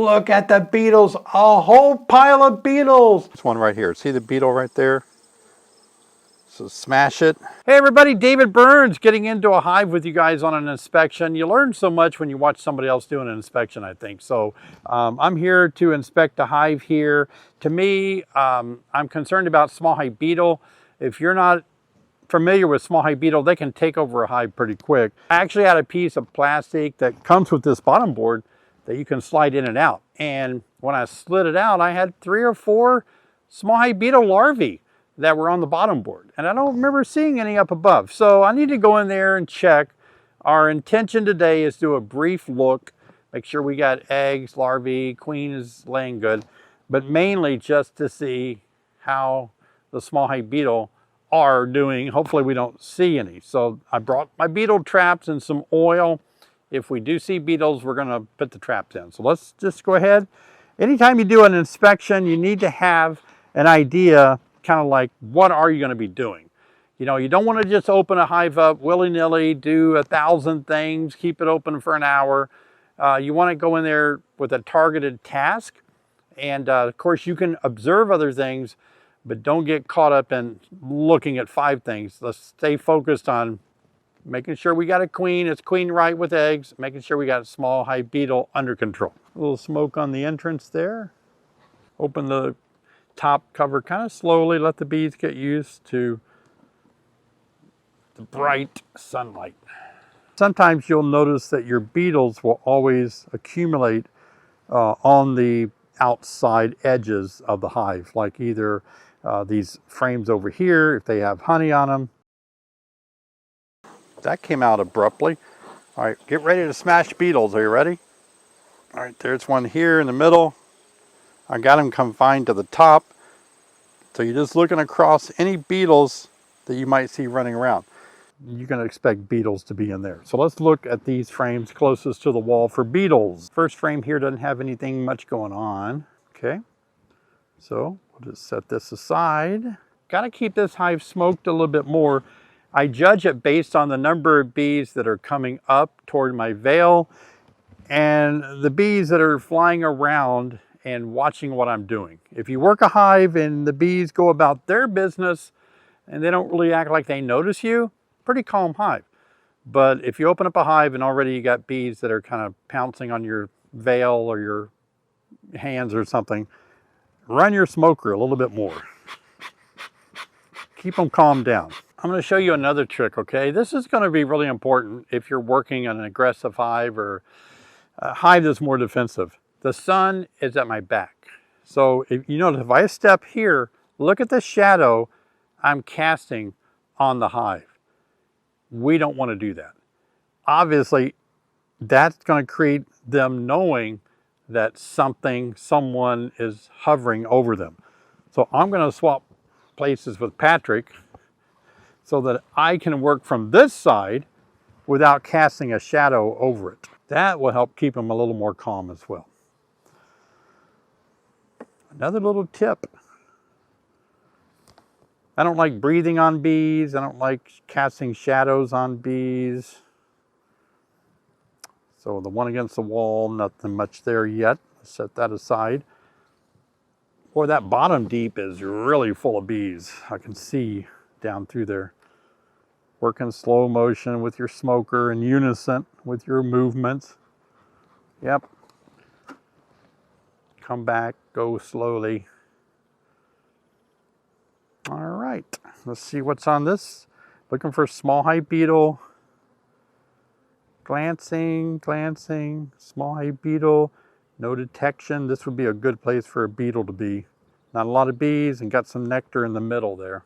Look at the beetles, a whole pile of beetles. This one right here, see the beetle right there? So smash it. Hey everybody, David Burns getting into a hive with you guys on an inspection. You learn so much when you watch somebody else do an inspection, I think. So I'm here to inspect a hive here. To me, I'm concerned about small hive beetle. If you're not familiar with small hive beetle, they can take over a hive pretty quick. I actually had a piece of plastic that comes with this bottom board that you can slide in and out. And when I slid it out, I had 3 or 4 small hive beetle larvae that were on the bottom board. And I don't remember seeing any up above. So I need to go in there and check. Our intention today is to do a brief look, make sure we got eggs, larvae, queen is laying good, but mainly just to see how the small hive beetle are doing. Hopefully we don't see any. So I brought my beetle traps and some oil. If we do see beetles, we're gonna put the traps in. So let's just go ahead. Anytime you do an inspection, you need to have an idea, kind of like, what are you gonna be doing? You know, you don't wanna just open a hive up willy-nilly, do 1,000 things, keep it open for an hour. You wanna go in there with a targeted task. And of course you can observe other things, but don't get caught up in looking at 5 things. Let's stay focused on making sure we got a queen, it's queen right with eggs, making sure we got a small hive beetle under control. A little smoke on the entrance there. Open the top cover kind of slowly, let the bees get used to the bright sunlight. Sometimes you'll notice that your beetles will always accumulate on the outside edges of the hive, like either these frames over here, if they have honey on them. That came out abruptly. All right, get ready to smash beetles. Are you ready? All right, there's one here in the middle. I got them confined to the top. So you're just looking across any beetles that you might see running around. You're gonna expect beetles to be in there. So let's look at these frames closest to the wall for beetles. First frame here doesn't have anything much going on. Okay, so we'll just set this aside. Gotta keep this hive smoked a little bit more. I judge it based on the number of bees that are coming up toward my veil and the bees that are flying around and watching what I'm doing. If you work a hive and the bees go about their business and they don't really act like they notice you, pretty calm hive. But if you open up a hive and already you got bees that are kind of pouncing on your veil or your hands or something, run your smoker a little bit more. Keep them calmed down. I'm going to show you another trick, okay? This is going to be really important if you're working an aggressive hive or a hive that's more defensive. The sun is at my back. So if you notice, if I step here, look at the shadow I'm casting on the hive. We don't want to do that. Obviously, that's going to create them knowing that someone is hovering over them. So I'm going to swap places with Patrick so that I can work from this side without casting a shadow over it. That will help keep them a little more calm as well. Another little tip. I don't like breathing on bees. I don't like casting shadows on bees. So the one against the wall, nothing much there yet. Set that aside. Boy, that bottom deep is really full of bees. I can see down through there. Work in slow motion with your smoker in unison with your movements. Yep. Come back, go slowly. All right, let's see what's on this. Looking for small hive beetle. Glancing, glancing, small hive beetle. No detection. This would be a good place for a beetle to be. Not a lot of bees and got some nectar in the middle there.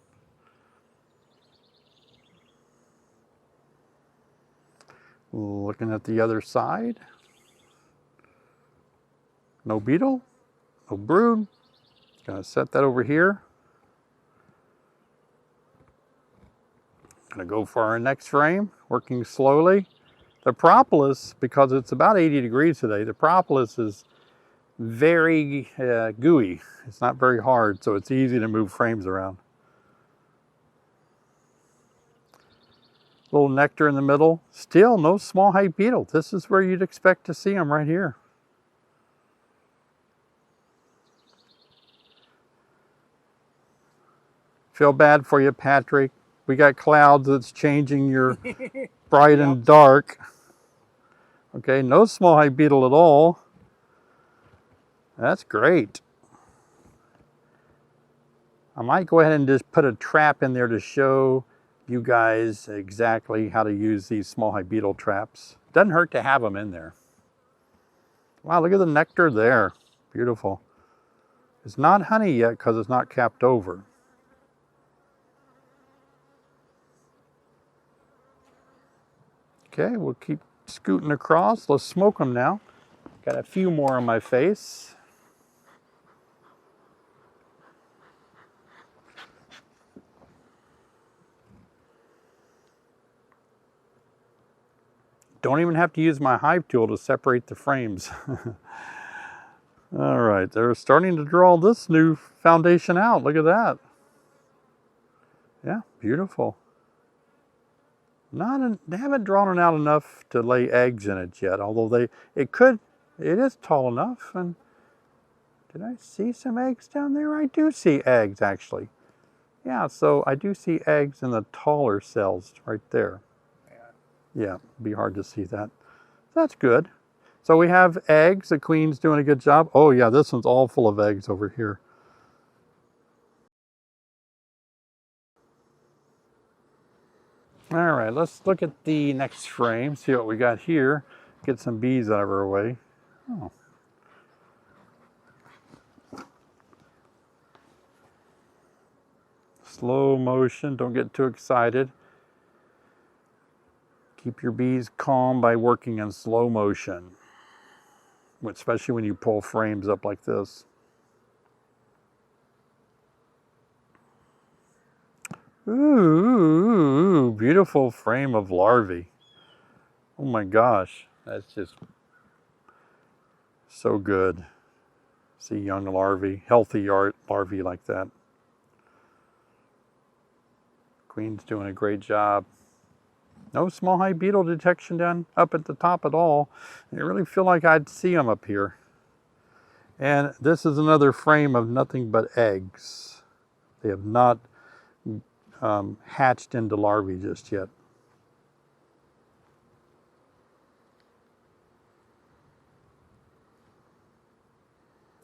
Looking at the other side. No beetle, no brood. Gonna set that over here. Gonna go for our next frame, working slowly. The propolis, because it's about 80 degrees today, the propolis is very gooey. It's not very hard, so it's easy to move frames around. Little nectar in the middle. Still no small hive beetle. This is where you'd expect to see them right here. Feel bad for you, Patrick. We got clouds that's changing your bright and dark. Okay, no small hive beetle at all. That's great. I might go ahead and just put a trap in there to show you guys exactly how to use these small hive beetle traps. Doesn't hurt to have them in there. Wow, look at the nectar there. Beautiful. It's not honey yet because it's not capped over. Okay, we'll keep scooting across. Let's smoke them now. Got a few more on my face. Don't even have to use my hive tool to separate the frames. All right, they're starting to draw this new foundation out. Look at that. Yeah, beautiful. They haven't drawn it out enough to lay eggs in it yet, although it is tall enough. And did I see some eggs down there? I do see eggs actually. Yeah, so I do see eggs in the taller cells right there. Yeah, it'd be hard to see that. That's good. So we have eggs. The queen's doing a good job. Oh yeah, this one's all full of eggs over here. All right, let's look at the next frame, see what we got here. Get some bees out of our way. Oh. Slow motion, don't get too excited. Keep your bees calm by working in slow motion, especially when you pull frames up like this. Ooh, beautiful frame of larvae. Oh my gosh, that's just so good. See young larvae, healthy larvae like that. Queen's doing a great job. No small hive beetle detection done up at the top at all. I really feel like I'd see them up here. And this is another frame of nothing but eggs. They have not hatched into larvae just yet.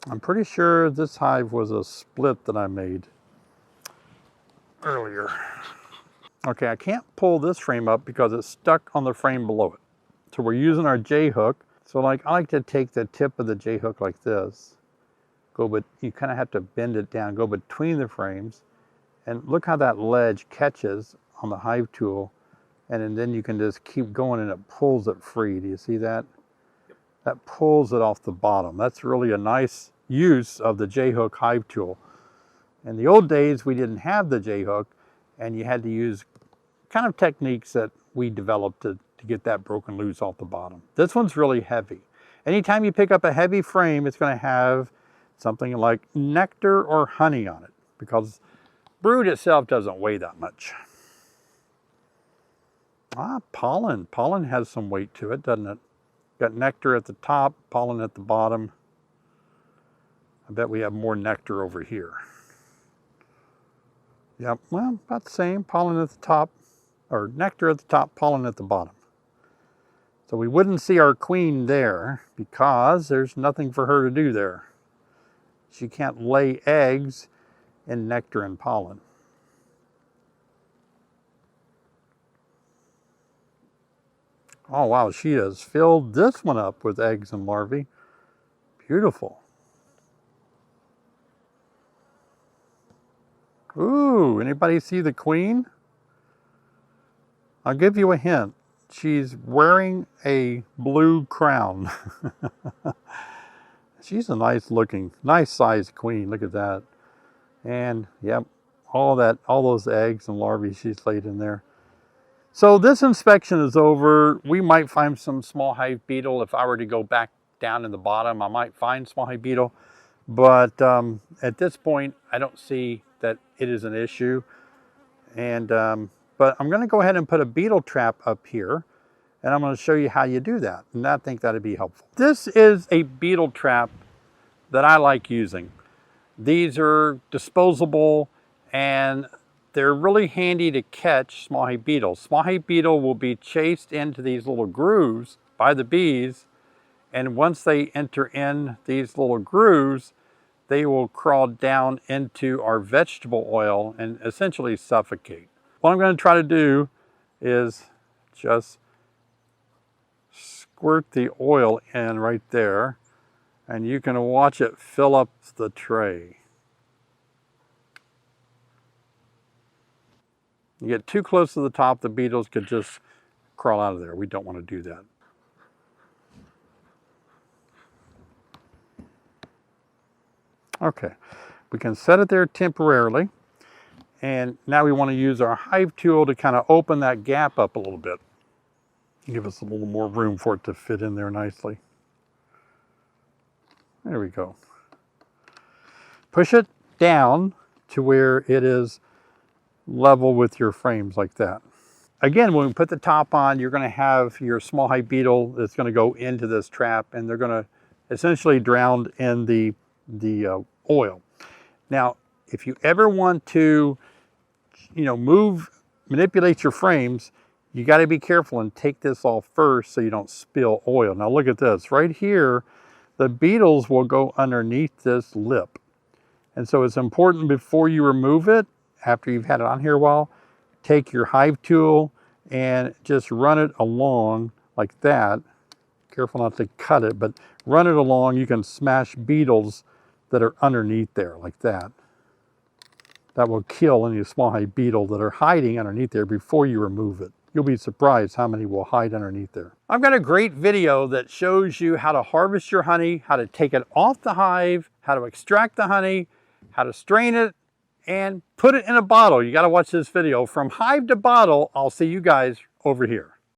I'm pretty sure this hive was a split that I made earlier. Okay, I can't pull this frame up because it's stuck on the frame below it. So we're using our J-hook. So I like to take the tip of the J-hook like this. You kind of have to bend it down, go between the frames. And look how that ledge catches on the hive tool. And then you can just keep going and it pulls it free. Do you see that? Yep. That pulls it off the bottom. That's really a nice use of the J-hook hive tool. In the old days, we didn't have the J-hook, and you had to use kind of techniques that we developed to get that broken loose off the bottom. This one's really heavy. Anytime you pick up a heavy frame, it's going to have something like nectar or honey on it, because brood itself doesn't weigh that much. Pollen. Pollen has some weight to it, doesn't it? Got nectar at the top, pollen at the bottom. I bet we have more nectar over here. Yep, well, about the same. Pollen at the top, or nectar at the top, pollen at the bottom. So we wouldn't see our queen there because there's nothing for her to do there. She can't lay eggs in nectar and pollen. Oh wow, she has filled this one up with eggs and larvae. Beautiful. Ooh, anybody see the queen? I'll give you a hint. She's wearing a blue crown. She's a nice looking, nice sized queen. Look at that. And yep, all those eggs and larvae she's laid in there. So this inspection is over. We might find some small hive beetle. If I were to go back down in the bottom, I might find small hive beetle. But at this point, I don't see that it is an issue. And but I'm going to go ahead and put a beetle trap up here, and I'm going to show you how you do that. And I think that'd be helpful. This is a beetle trap that I like using. These are disposable, and they're really handy to catch small hive beetles. Small hive beetle will be chased into these little grooves by the bees, and once they enter in these little grooves, they will crawl down into our vegetable oil and essentially suffocate. What I'm going to try to do is just squirt the oil in right there, and you can watch it fill up the tray. You get too close to the top, the beetles could just crawl out of there. We don't want to do that. Okay, we can set it there temporarily. And now we want to use our hive tool to kind of open that gap up a little bit. Give us a little more room for it to fit in there nicely. There we go. Push it down to where it is level with your frames like that. Again, when we put the top on, you're going to have your small hive beetle that's going to go into this trap, and they're going to essentially drown in the oil. Now, if you ever want to, manipulate your frames, you got to be careful and take this off first so you don't spill oil. Now look at this right here. The beetles will go underneath this lip. And so it's important before you remove it, after you've had it on here a while, take your hive tool and just run it along like that. Careful not to cut it, but run it along. You can smash beetles that are underneath there like that. That will kill any small hive beetle that are hiding underneath there before you remove it. You'll be surprised how many will hide underneath there. I've got a great video that shows you how to harvest your honey, how to take it off the hive, how to extract the honey, how to strain it, and put it in a bottle. You got to watch this video. From hive to bottle, I'll see you guys over here.